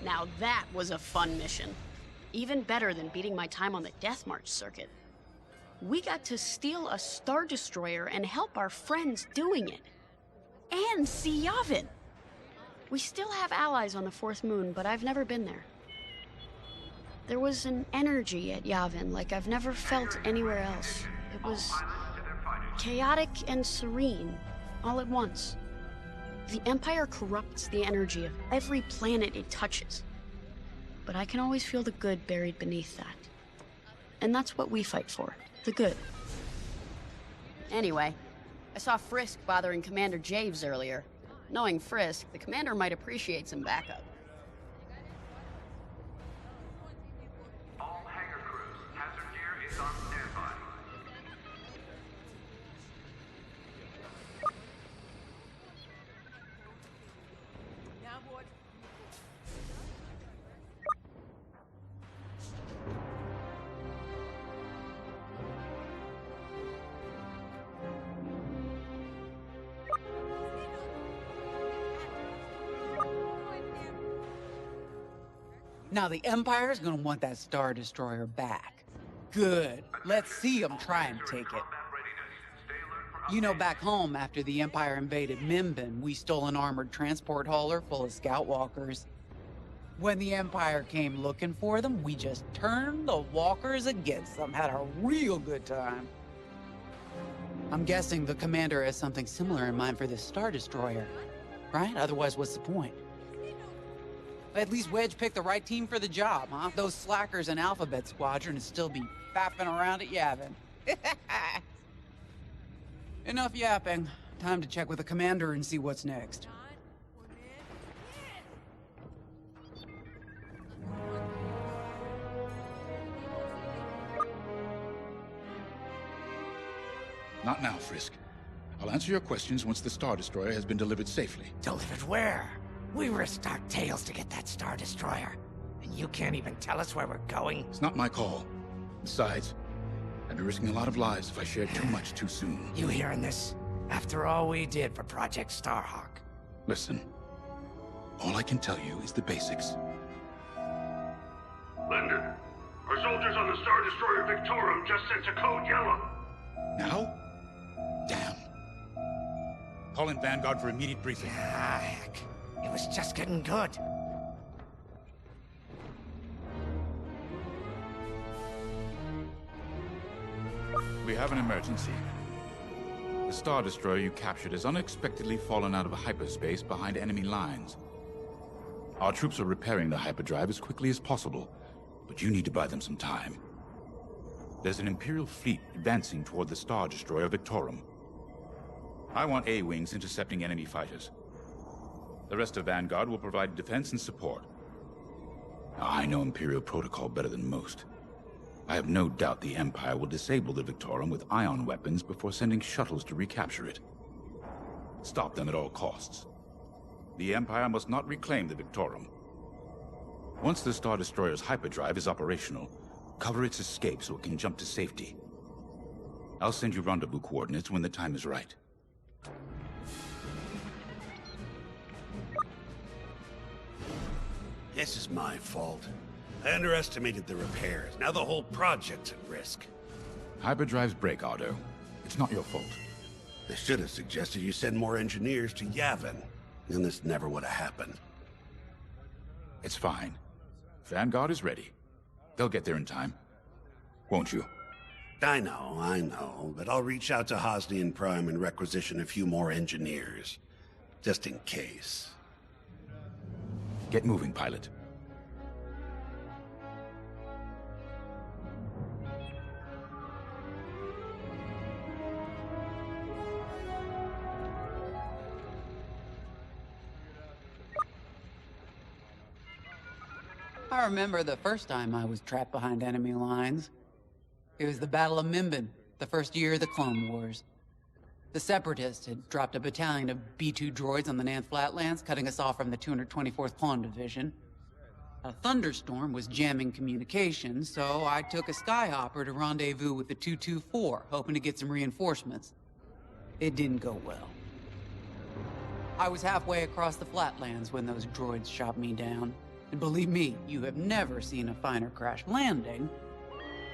Now that was a fun mission. Even better than beating my time on the Death March circuit. We got to steal a Star Destroyer and help our friends doing it. And see Yavin. We still have allies on the fourth moon, but I've never been there. There was an energy at Yavin like I've never felt anywhere else. It was chaotic and serene, all at once. The Empire corrupts the energy of every planet it touches. But I can always feel the good buried beneath that. And that's what we fight for, the good. Anyway, I saw Frisk bothering Commander Javes earlier. Knowing Frisk, the commander might appreciate some backup. All hangar crews, hazard gear is on standby. Now the Empire's gonna want that Star Destroyer back. Good. Let's see them try and take it. You know, back home, after the Empire invaded Mimbin, we stole an armored transport hauler full of scout walkers. When the Empire came looking for them, we just turned the walkers against them. Had a real good time. I'm guessing the commander has something similar in mind for this Star Destroyer, right? Otherwise, what's the point? At least Wedge picked the right team for the job, huh? Those slackers in Alphabet Squadron would still be fapping around at Yavin. Enough yapping. Time to check with the commander and see what's next. Not now, Frisk. I'll answer your questions once the Star Destroyer has been delivered safely. Delivered where? We risked our tails to get that Star Destroyer. And you can't even tell us where we're going? It's not my call. Besides, I'd be risking a lot of lives if I shared too much too soon. You hearing this? After all we did for Project Starhawk. Listen, all I can tell you is the basics. Lyndon, our soldiers on the Star Destroyer Victorum just sent a code yellow. Now? Damn. Call in Vanguard for immediate briefing. Ah, heck. It was just getting good. We have an emergency. The Star Destroyer you captured has unexpectedly fallen out of hyperspace behind enemy lines. Our troops are repairing the hyperdrive as quickly as possible, but you need to buy them some time. There's an Imperial fleet advancing toward the Star Destroyer Victorum. I want A-wings intercepting enemy fighters. The rest of Vanguard will provide defense and support. Now, I know Imperial protocol better than most. I have no doubt the Empire will disable the Victorum with ion weapons before sending shuttles to recapture it. Stop them at all costs. The Empire must not reclaim the Victorum. Once the Star Destroyer's hyperdrive is operational, cover its escape so it can jump to safety. I'll send you rendezvous coordinates when the time is right. This is my fault. I underestimated the repairs. Now the whole project's at risk. Hyperdrives break, Otto. It's not your fault. They should have suggested you send more engineers to Yavin. Then this never would have happened. It's fine. Vanguard is ready. They'll get there in time. Won't you? I know, but I'll reach out to Hosnian Prime and requisition a few more engineers. Just in case. Get moving, pilot. I remember the first time I was trapped behind enemy lines. It was the Battle of Mimbin, the first year of the Clone Wars. The Separatists had dropped a battalion of B-2 droids on the Nanth Flatlands, cutting us off from the 224th Clone Division. A thunderstorm was jamming communications, so I took a skyhopper to rendezvous with the 224, hoping to get some reinforcements. It didn't go well. I was halfway across the Flatlands when those droids shot me down. And believe me, you have never seen a finer crash landing.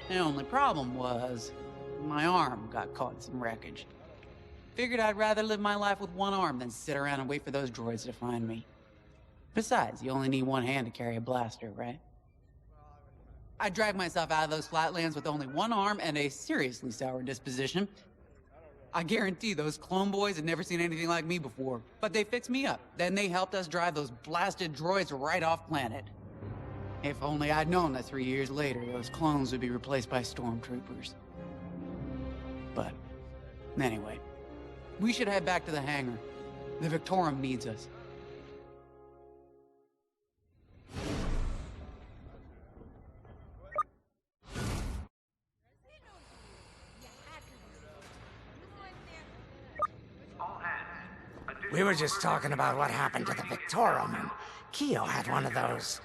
The only problem was, my arm got caught in some wreckage. Figured I'd rather live my life with one arm than sit around and wait for those droids to find me. Besides, you only need one hand to carry a blaster, right? I dragged myself out of those flatlands with only one arm and a seriously sour disposition. I guarantee those clone boys had never seen anything like me before, but they fixed me up. Then they helped us drive those blasted droids right off planet. If only I'd known that 3 years later, those clones would be replaced by stormtroopers. But, anyway, we should head back to the hangar. The Victorum needs us. We were just talking about what happened to the Victorum, and Keo had one of those,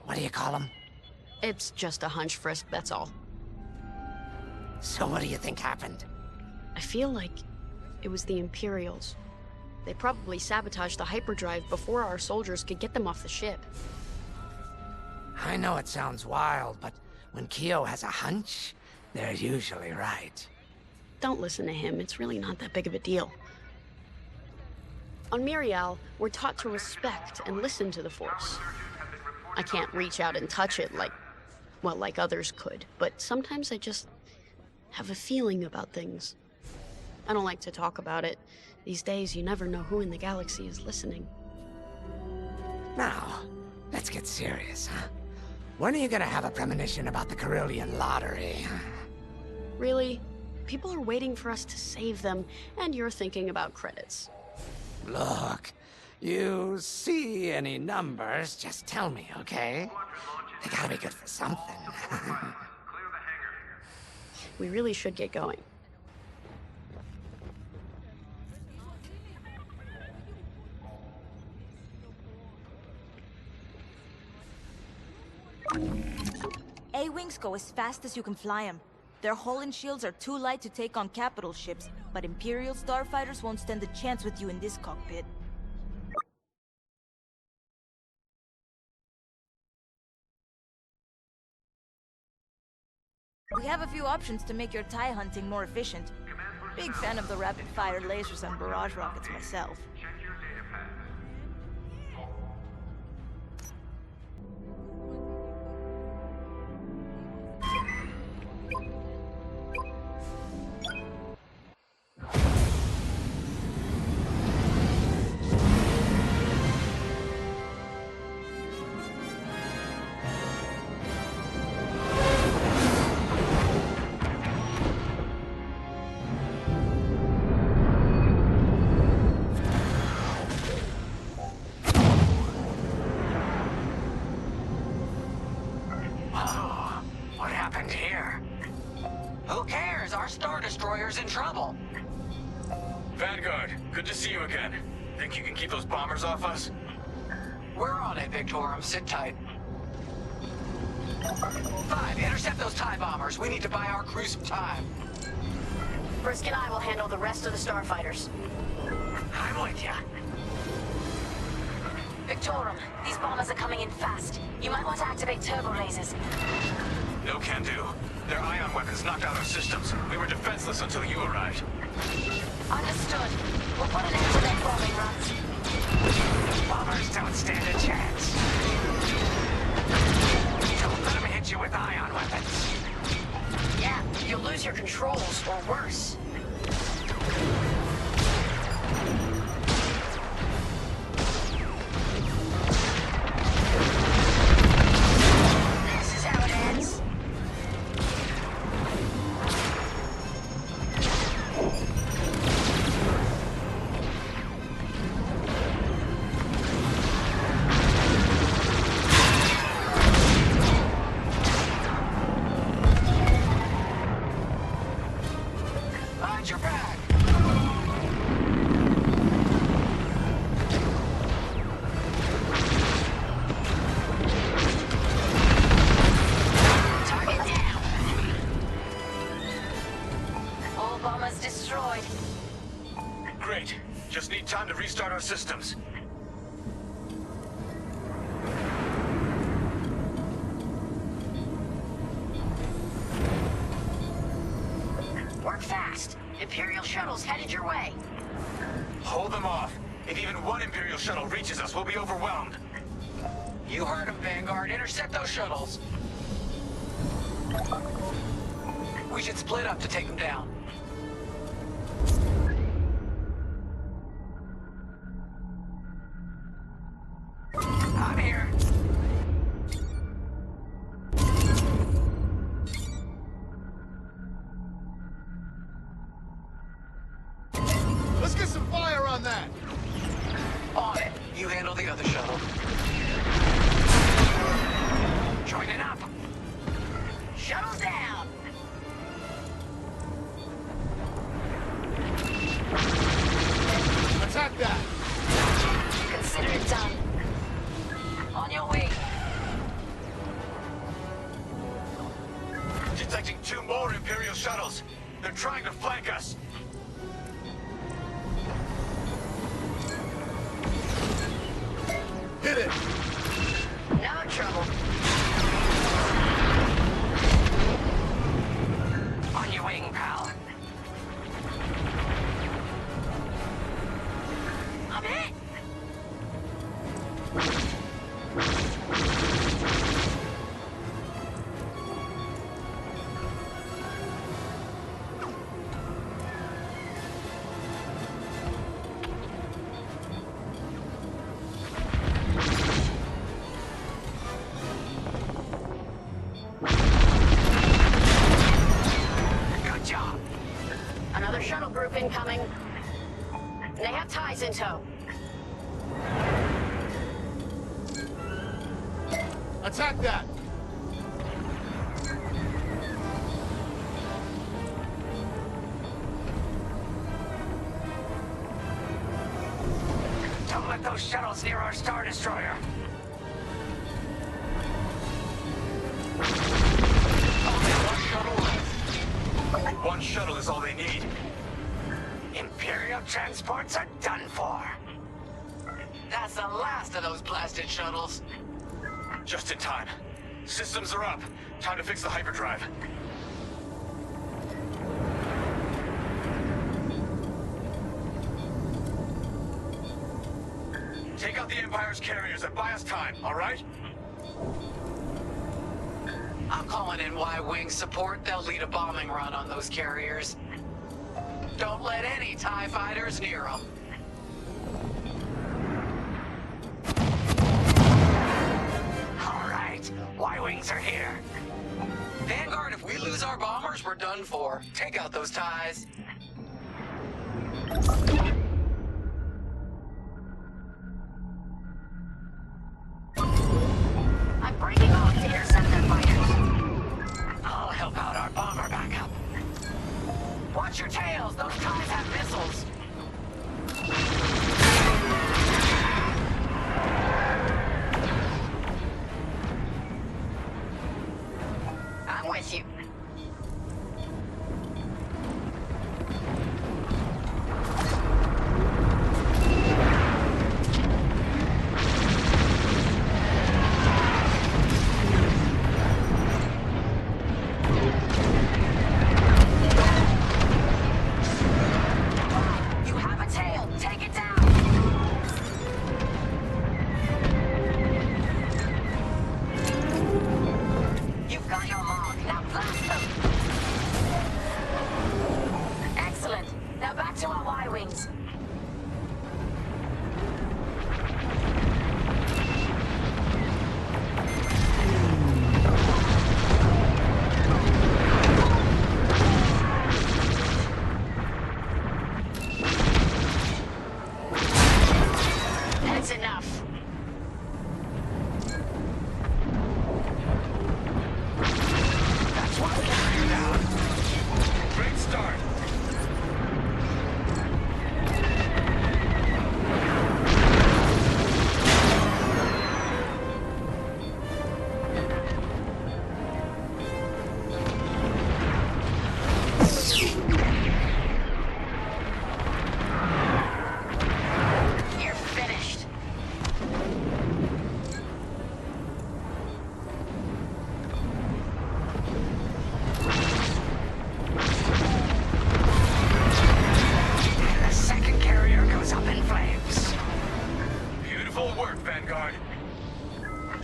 what do you call them? It's just a hunch, Frisk, that's all. So what do you think happened? I feel like it was the Imperials. They probably sabotaged the hyperdrive before our soldiers could get them off the ship. I know it sounds wild, but when Keo has a hunch, they're usually right. Don't listen to him, it's really not that big of a deal. On Mirial, we're taught to respect and listen to the Force. I can't reach out and touch it like others could, but sometimes I just have a feeling about things. I don't like to talk about it. These days, you never know who in the galaxy is listening. Now, let's get serious, huh? When are you gonna have a premonition about the Carillion lottery? Really? People are waiting for us to save them, and you're thinking about credits. Look, you see any numbers, just tell me, okay? They gotta be good for something. Clear the hangar. We really should get going. A-Wings go as fast as you can fly them. Their hull and shields are too light to take on capital ships, but Imperial starfighters won't stand a chance with you in this cockpit. We have a few options to make your TIE hunting more efficient. Big fan of the rapid-fire lasers and barrage rockets myself. Check your data pad. What happened here? Who cares? Our Star Destroyer's in trouble. Vanguard, good to see you again. Think you can keep those bombers off us? We're on it, Victorum. Sit tight. 5, intercept those TIE bombers. We need to buy our crew some time. Frisk and I will handle the rest of the starfighters. I'm with ya. Victorum, these bombers are coming in fast. You might want to activate turbo lasers. No can do. Their ion weapons knocked out our systems. We were defenseless until you arrived. Understood. We'll put an end to their bombing runs. Bombers don't stand a chance. Don't let them hit you with ion weapons. Yeah, you'll lose your controls, or worse. This is how it ends. Mind your back! Target down! All bombers destroyed. Great. Just need time to restart our systems. Imperial shuttles headed your way. Hold them off. If even one Imperial shuttle reaches us, we'll be overwhelmed. You heard him, Vanguard. Intercept those shuttles. We should split up to take them down. I'm here. Let's get some fire on that! On it. You handle the other shuttle. Joining up. Shuttles down. Attack that! Consider it done. On your way. Detecting 2 more Imperial shuttles. They're trying to flank us. Hit it! No trouble. On your wing, pal. I'm hit. Good job. Another shuttle group incoming. They have ties in tow. Attack that! Don't let those shuttles near our Star Destroyer. Only one shuttle left. One shuttle is all they need. Imperial transports are done for. That's the last of those blasted shuttles. Just in time. Systems are up. Time to fix the hyperdrive. Take out the Empire's carriers and buy us time, all right? I'm calling in Y-Wing support. They'll lead a bombing run on those carriers. Don't let any TIE fighters near them. All right, Y-Wings are here. Vanguard, if we lose our bombers, we're done for. Take out those TIEs. I'm breaking off to intercept their fighters. I'll help out our bomber backup. Watch your tails. Those TIEs have missiles. I'm with you.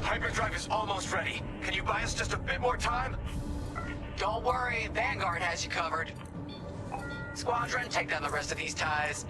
Hyperdrive is almost ready. Can you buy us just a bit more time? Don't worry, Vanguard has you covered. Squadron, take down the rest of these ties.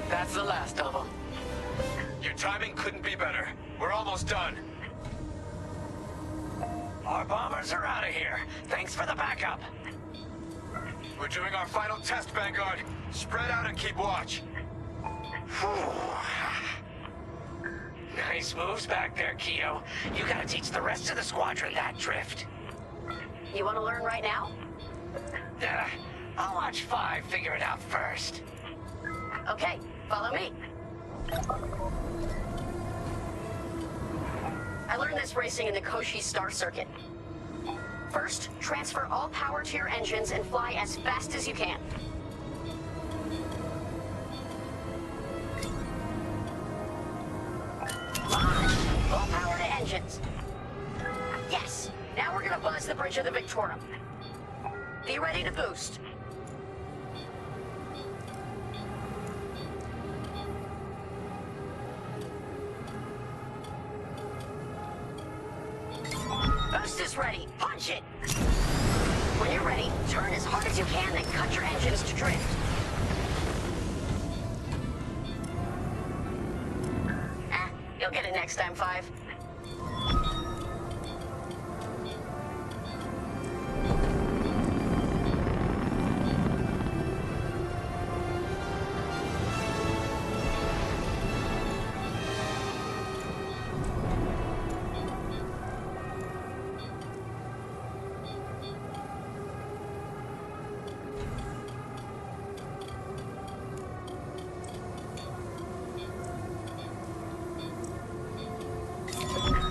That's the last of them. Your timing couldn't be better. We're almost done. Our bombers are out of here. Thanks for the backup. We're doing our final test, Vanguard. Spread out and keep watch. Nice moves back there, Keo. You gotta teach the rest of the squadron that drift. You want to learn right now? I'll watch 5 figure it out first. Okay, follow me. I learned this racing in the Koshi Star Circuit. First, transfer all power to your engines and fly as fast as you can. Launch! Full power to engines. Yes! Now we're gonna buzz the bridge of the Victorum. Be ready to boost. Boost is ready. Punch it! When you're ready, turn as hard as you can, then cut your engines to drift. You'll get it next time, 5.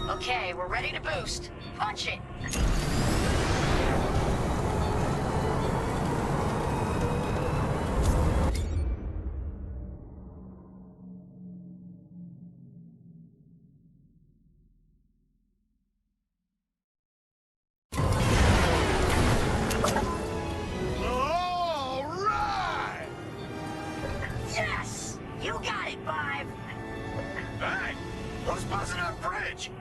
Okay, we're ready to boost. Punch it. All right! Yes! You got it, 5! Hey! Who's buzzing our bridge?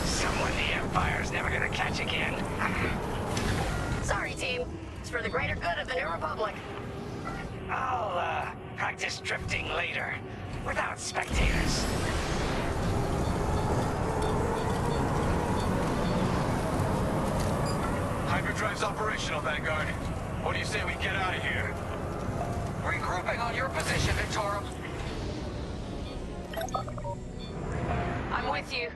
Someone the Empire's never gonna catch again. Sorry, team. It's for the greater good of the New Republic. I'll, practice drifting later, without spectators. Hyperdrive's operational, Vanguard. What do you say we get out of here? Regrouping on your position, Victorum. I'm with you.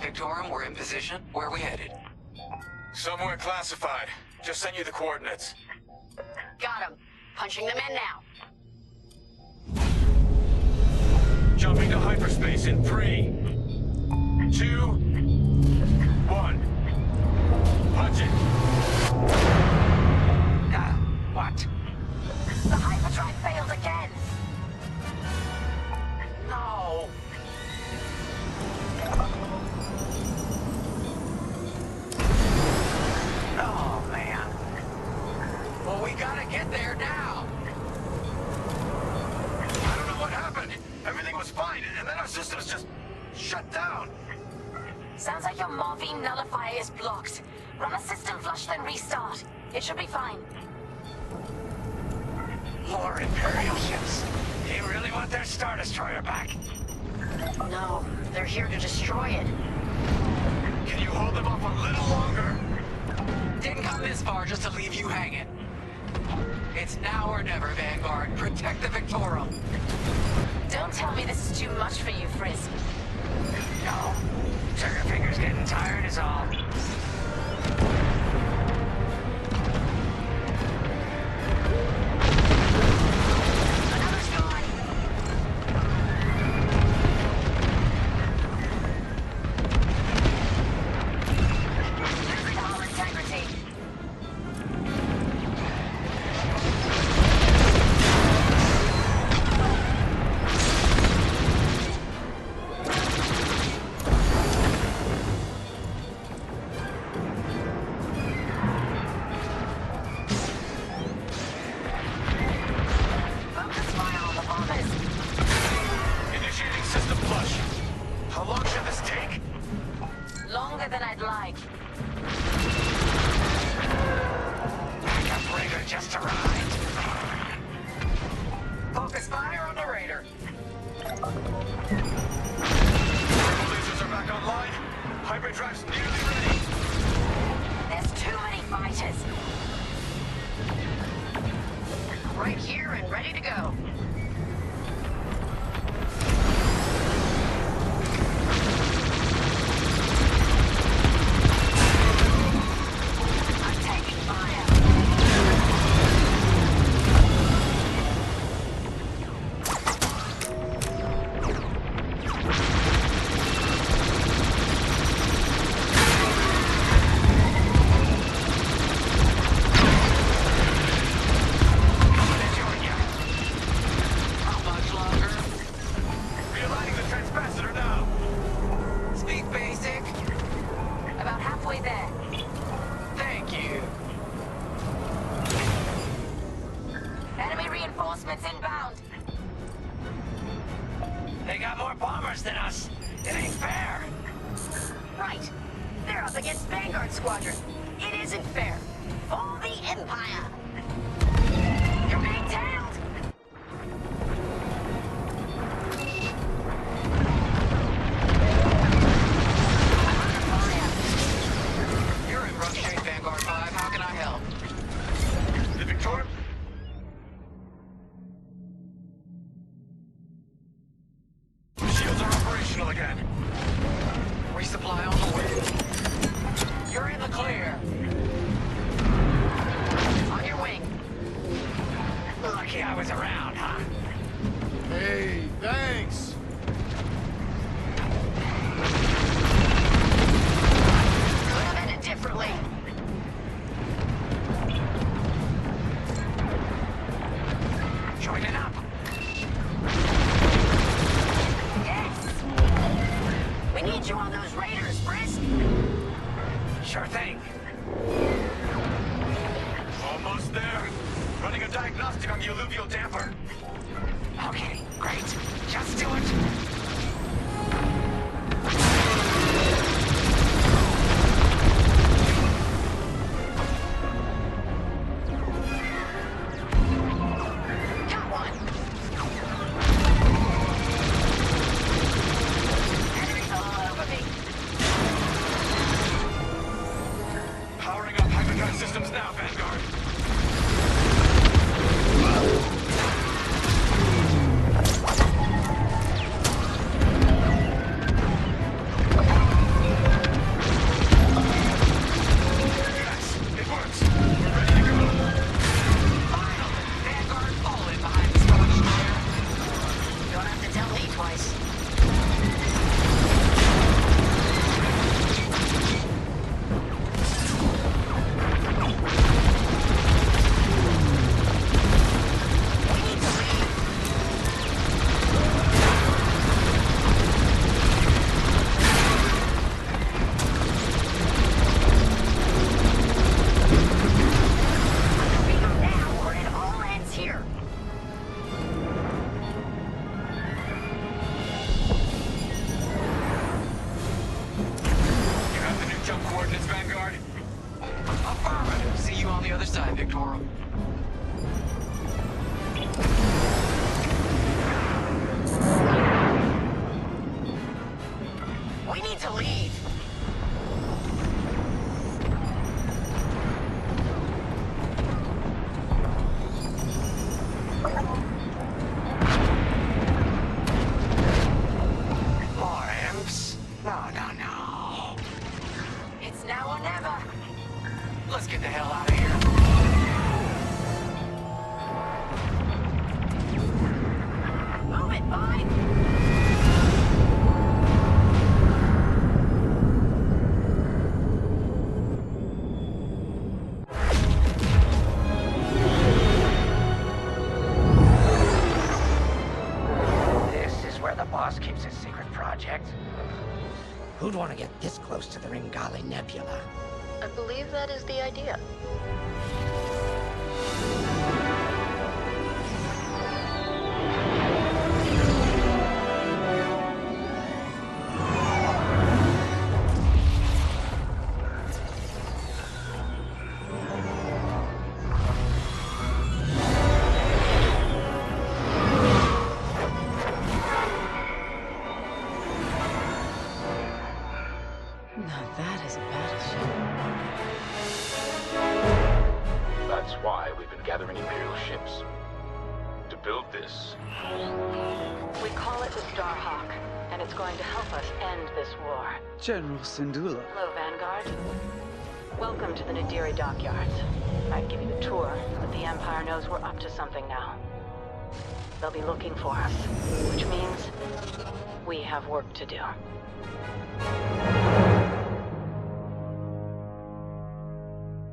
Victorum, we're in position. Where are we headed? Somewhere classified. Just sent you the coordinates. Got him. Punching them in now. Jumping to hyperspace in 3, 2, 1. Punch it. What? The hyperdrive failed again. No. Oh, man. Well, we gotta get there now. I don't know what happened. Everything was fine, and then our systems just shut down! Sounds like your morphine nullifier is blocked. Run a system flush, then restart. It should be fine. More Imperial ships. They really want their Star Destroyer back. No, they're here to destroy it. Can you hold them off a little longer? Didn't come this far just to leave you hanging. It's now or never, Vanguard. Protect the Victorum. Don't tell me this is too much for you, Frisk. No. Trigger finger's getting tired is all. Another's gone. Losing all integrity. Focus fire on the bombers. Initiating system flush. How long should this take? Longer than I'd like. Backup Raider just arrived. Focus fire on the Raider. Turbo lasers are back online. Hyperdrive's nearly ready. There's too many fighters. Right here and ready to go. I'm taking fire. How much longer? Realigning the transpacitor now. Speak basic. About halfway there. Thank you. Enemy reinforcements inbound. They got more bombers than us. It ain't fair. Right. They're up against Vanguard Squadron. It isn't fair. For the Empire. You're being tailed. You're in rough shape, Vanguard 5. How can I help? The Victoria. Shields are operational again. Resupply on the way. You're in the clear. On your wing. Lucky I was around, huh? Hey, thanks. Could have ended differently. Joining up. Yes. We need you on those Raiders, Frisk. Sure thing. Almost there. Running a diagnostic on the alluvial damper. Okay, great. Just do it. Got one. Enemies all over me. Powering up hyperdrive systems now, Vanguard. side, Victorum. We need to leave. More imps? No. It's now or never. Let's get the hell out of here. Move it, boy. This is where the boss keeps his secret project. Who'd want to get this close to the Ringali Nebula? I believe that is the idea. Now that is a battleship. That's why we've been gathering Imperial ships. To build this. We call it the Starhawk, and it's going to help us end this war. General Syndulla. Hello, Vanguard. Welcome to the Nadiri dockyards. I'd give you a tour, but the Empire knows we're up to something now. They'll be looking for us, which means we have work to do.